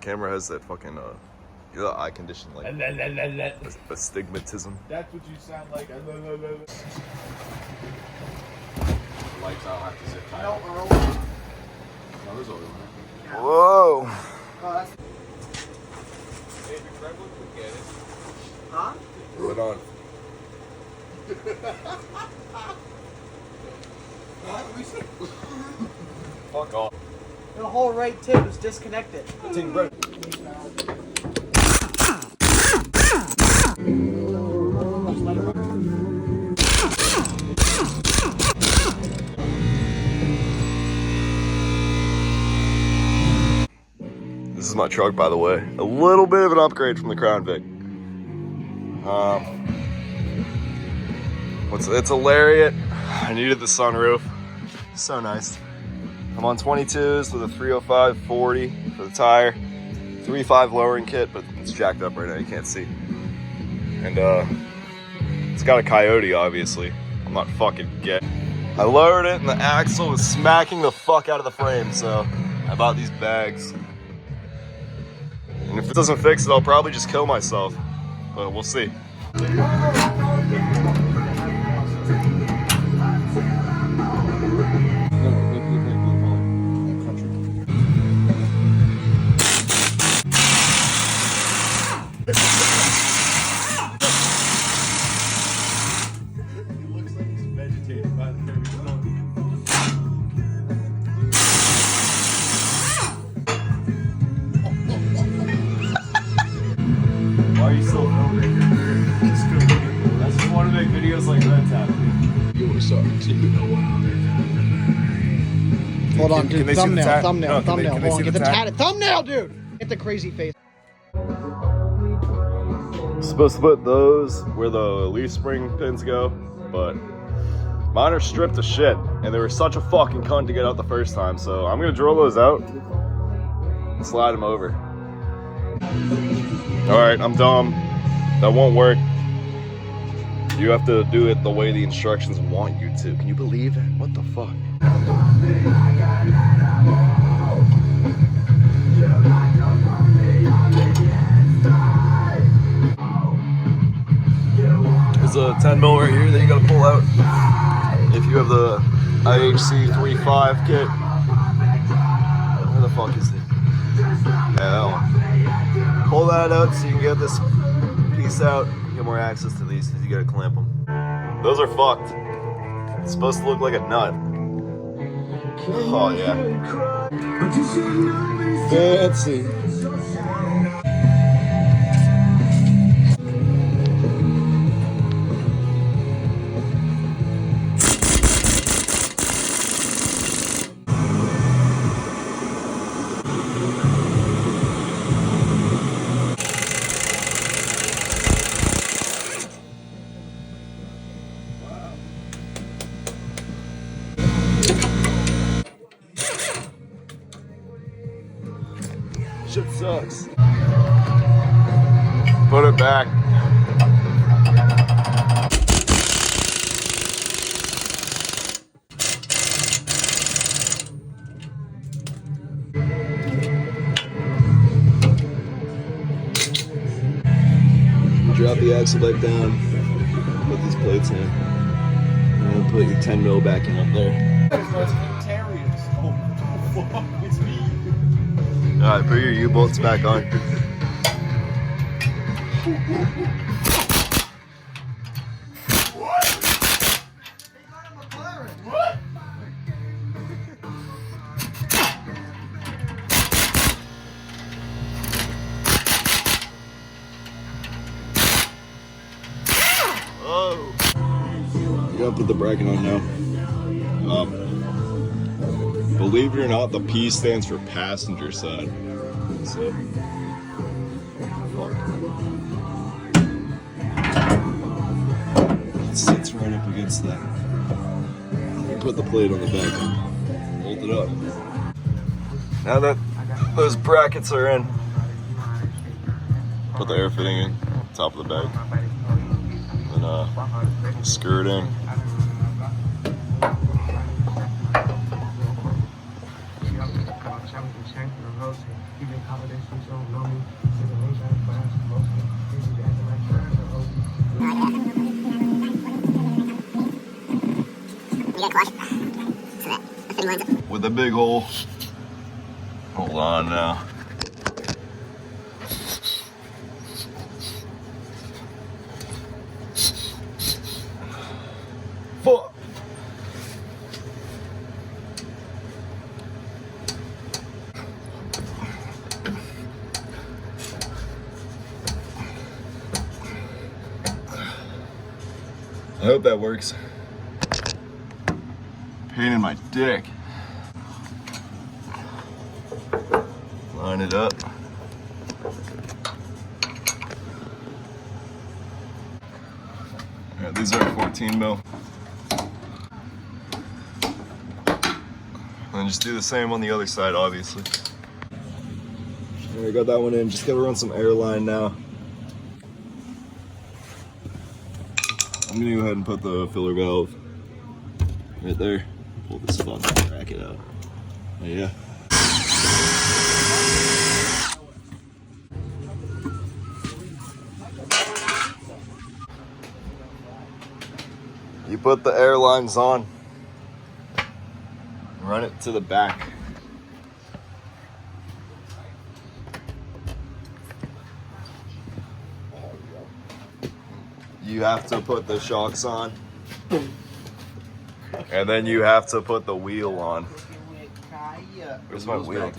camera has that fucking you know, eye condition, like astigmatism. That's what you sound like. Lights out, have to zip tie. No, there's oil in it. Whoa. Oh, that's... Huh? Put it on. Fuck off. The whole right tip is disconnected. It's in red. This is my truck, by the way. A little bit of an upgrade from the Crown Vic. It's a Lariat. I needed the sunroof. So nice. I'm on 22s with a 305 40 for the tire. 3.5 lowering kit, but it's jacked up right now, you can't see. And it's got a Coyote, obviously. I'm not fucking getting. I lowered it and the axle was smacking the fuck out of the frame, so I bought these bags. And if it doesn't fix it, I'll probably just kill myself. But we'll see. Why are you still filming? I just want to make videos like that's happening. You were sorry. Hold on, dude. Thumbnail. No, Thumbnail. Hold on, get the tatted thumbnail, dude. Get the crazy face. Supposed to put those where the leaf spring pins go, but mine are stripped to shit, and they were such a fucking cunt to get out the first time, so I'm gonna drill those out and slide them over. Alright, I'm dumb. That won't work. You have to do it the way the instructions want you to. Can you believe it? What the fuck? There's a 10 mil right here that you gotta pull out if you have the IHC 3.5 kit. Where the fuck is it? Yeah, that one. Pull that out so you can get this piece out. Get more access to these because you gotta clamp them. Those are fucked. It's supposed to look like a nut. Oh yeah. Fancy. Shit sucks. Put it back. Drop the axle back down. Put these plates in. And then put your 10 mil back in up there. Alright, put your U-bolts back on. What? Oh! You gotta put the bracket on now. Believe it or not, the P stands for passenger side. So, fuck. It sits right up against that. Put the plate on the back and hold it up. Now that those brackets are in, put the air fitting in, top of the bag, and screw it in. With a big hole. Hold on now. Fuck. I hope that works. Pain in my dick. Line it up. Alright, these are 14 mil. And just do the same on the other side, obviously. Alright, got that one in. Just gotta run some air line now. I'm gonna go ahead and put the filler valve right there. Pull this fucking bracket out. Oh, yeah. You put the air lines on, run it to the back. You have to put the shocks on, and then you have to put the wheel on. Where's my wheel?